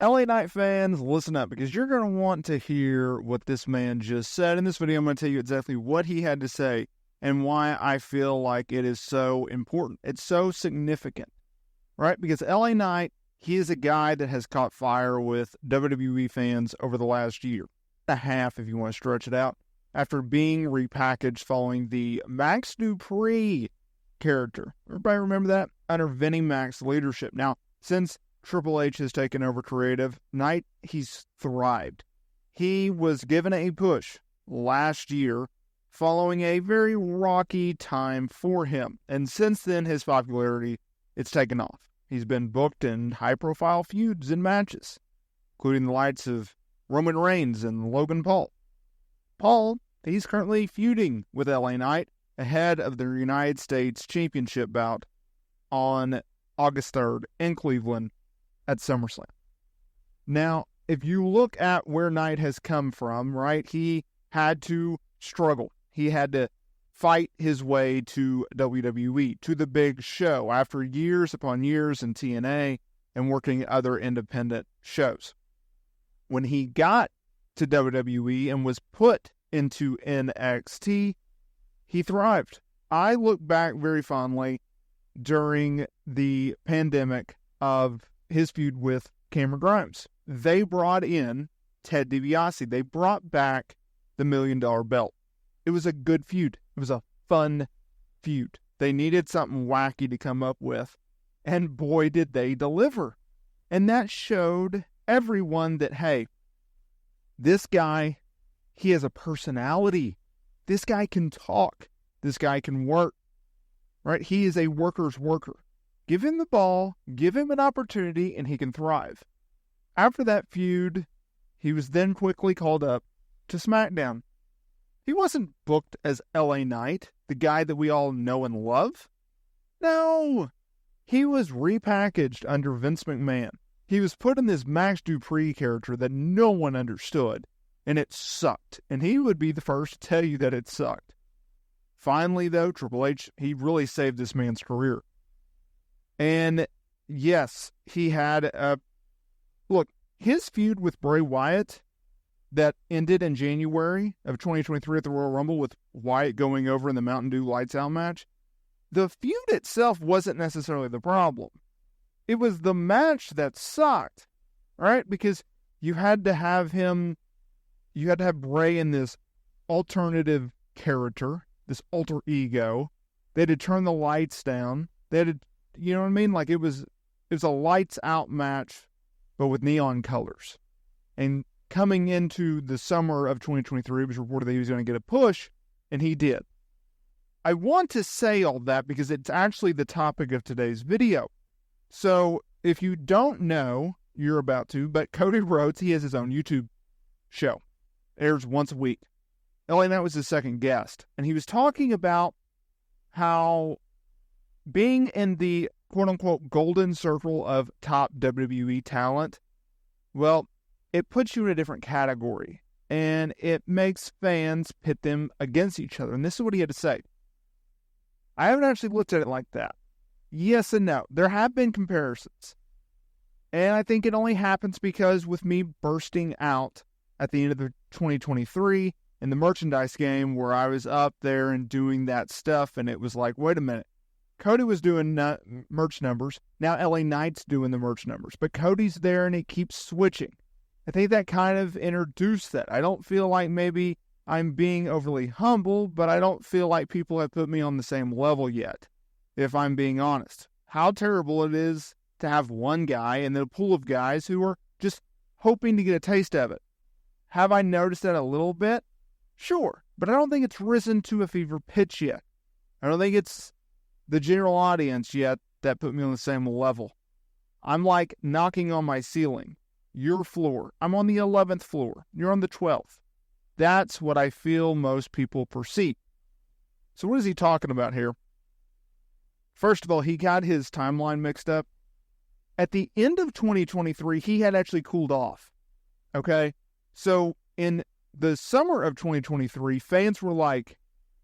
LA Knight fans, listen up, because you're going to want to hear what this man just said. In this video, I'm going to tell you exactly what he had to say and why I feel like it is so important. It's so significant, right? Because LA Knight, he is a guy that has caught fire with WWE fans over the last year and a half, if you want to stretch it out, after being repackaged following the Max Dupree character. Everybody remember that? Under Vinnie Mac's leadership. Now, since Triple H has taken over creative, Knight, he's thrived. He was given a push last year following a very rocky time for him. And since then, his popularity, it's taken off. He's been booked in high-profile feuds and matches, including the likes of Roman Reigns and Logan Paul. Paul, he's currently feuding with LA Knight ahead of the United States Championship bout on August 3rd in Cleveland at SummerSlam. Now, if you look at where Knight has come from, right, he had to struggle. He had to fight his way to WWE, to the big show, after years upon years in TNA and working other independent shows. When he got to WWE and was put into NXT, he thrived. I look back very fondly during the pandemic of his feud with Cameron Grimes. They brought in Ted DiBiase. They brought back the $1 Million Belt. It was a good feud. It was a fun feud. They needed something wacky to come up with, and boy, did they deliver. And that showed everyone that, hey, this guy, he has a personality. This guy can talk. This guy can work. Right? He is a worker's worker. Give him the ball, give him an opportunity, and he can thrive. After that feud, he was then quickly called up to SmackDown. He wasn't booked as LA Knight, the guy that we all know and love. No, he was repackaged under Vince McMahon. He was put in this Max Dupree character that no one understood, and it sucked. And he would be the first to tell you that it sucked. Finally, though, Triple H, he really saved this man's career. And yes, he had look, his feud with Bray Wyatt that ended in January of 2023 at the Royal Rumble with Wyatt going over in the Mountain Dew Lights Out match, the feud itself wasn't necessarily the problem. It was the match that sucked, right? Because you had to have Bray in this alternative character, this alter ego. They had to turn the lights down. They had to, you know what I mean? Like it was a lights out match, but with neon colors. And coming into the summer of 2023, it was reported that he was going to get a push, and he did. I want to say all that because it's actually the topic of today's video. So if you don't know, you're about to, but Cody Rhodes, he has his own YouTube show. Airs once a week. LA Knight was his second guest, and he was talking about how being in the quote-unquote golden circle of top WWE talent, well, it puts you in a different category, and it makes fans pit them against each other. And this is what he had to say. I haven't actually looked at it like that. Yes and no. There have been comparisons. And I think it only happens because with me bursting out at the end of the 2023 in the merchandise game where I was up there and doing that stuff, and it was like, wait a minute. Cody was doing merch numbers. Now LA Knight's doing the merch numbers. But Cody's there and it keeps switching. I think that kind of introduced that. I don't feel like maybe I'm being overly humble, but I don't feel like people have put me on the same level yet, if I'm being honest. How terrible it is to have one guy and then a pool of guys who are just hoping to get a taste of it. Have I noticed that a little bit? Sure, but I don't think it's risen to a fever pitch yet. I don't think it's the general audience yet that put me on the same level. I'm like knocking on my ceiling. Your floor. I'm on the 11th floor. You're on the 12th. That's what I feel most people perceive. So what is he talking about here? First of all, he got his timeline mixed up. At the end of 2023, he had actually cooled off. Okay? So in the summer of 2023, fans were like,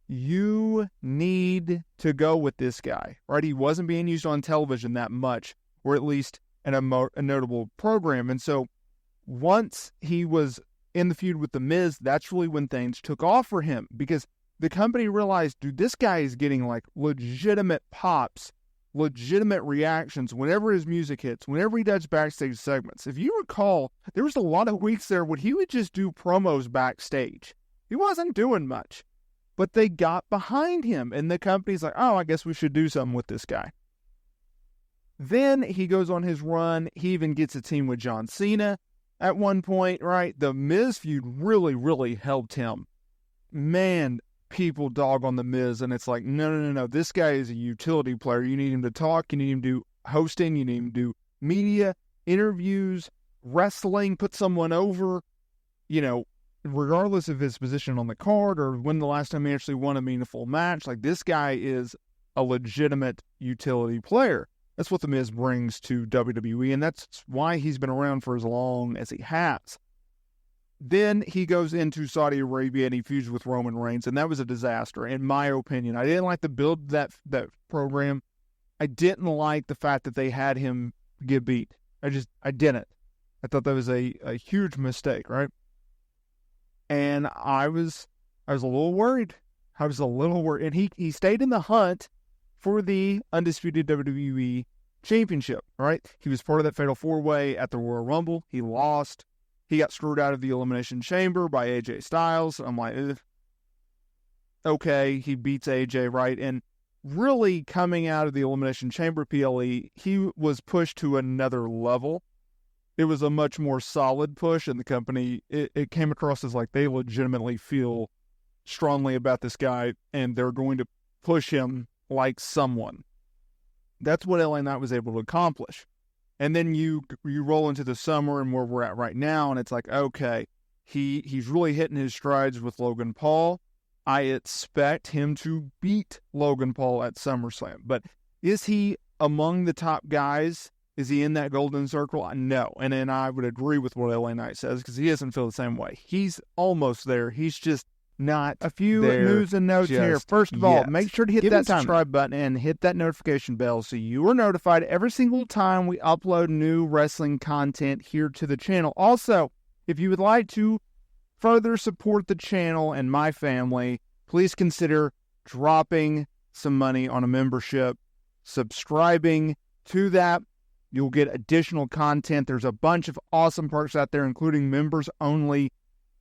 you need to go with this guy, right? He wasn't being used on television that much, or at least and a notable program. And so once he was in the feud with The Miz, that's really when things took off for him, because the company realized, dude, this guy is getting like legitimate pops, legitimate reactions whenever his music hits, whenever he does backstage segments. If you recall, there was a lot of weeks there when he would just do promos backstage. He wasn't doing much, but they got behind him, and the company's like, oh, I guess we should do something with this guy. Then he goes on his run. He even gets a team with John Cena at one point, right? The Miz feud really, really helped him. Man, people dog on The Miz, and it's like, no. This guy is a utility player. You need him to talk. You need him to do hosting. You need him to do media, interviews, wrestling, put someone over, regardless of his position on the card or when the last time he actually won a meaningful match. Like, this guy is a legitimate utility player. That's what The Miz brings to WWE, and that's why he's been around for as long as he has. Then he goes into Saudi Arabia and he feuds with Roman Reigns, and that was a disaster, in my opinion. I didn't like the build of that program. I didn't like the fact that they had him get beat. I didn't. I thought that was a huge mistake, right? And I was a little worried. And he stayed in the hunt for the undisputed WWE Championship, right? He was part of that Fatal 4-Way at the Royal Rumble. He lost. He got screwed out of the Elimination Chamber by AJ Styles. I'm like, okay, he beats AJ, right? And really coming out of the Elimination Chamber PLE, he was pushed to another level. It was a much more solid push, and the company, it came across as like they legitimately feel strongly about this guy, and they're going to push him like someone. That's what LA Knight was able to accomplish. And then you roll into the summer and where we're at right now, and it's like, okay, he's really hitting his strides with Logan Paul. I expect him to beat Logan Paul at SummerSlam. But is he among the top guys? Is he in that golden circle? No. And then I would agree with what LA Knight says, because he doesn't feel the same way. He's almost there. He's just not a few news and notes here. First of all, make sure to hit that subscribe button and hit that notification bell so you are notified every single time we upload new wrestling content here to the channel. Also, if you would like to further support the channel and my family, please consider dropping some money on a membership, subscribing to that. You'll get additional content. There's a bunch of awesome perks out there, including members-only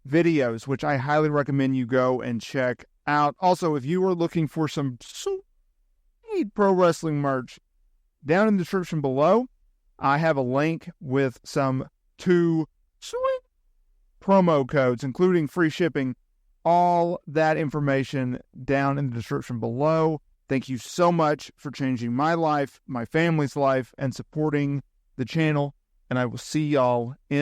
videos, which I highly recommend you go and check out. Also, if you are looking for some sweet pro wrestling merch, down in the description below, I have a link with some 2 sweet promo codes, including free shipping. All that information down in the description below. Thank you so much for changing my life, my family's life, and supporting the channel. And I will see y'all in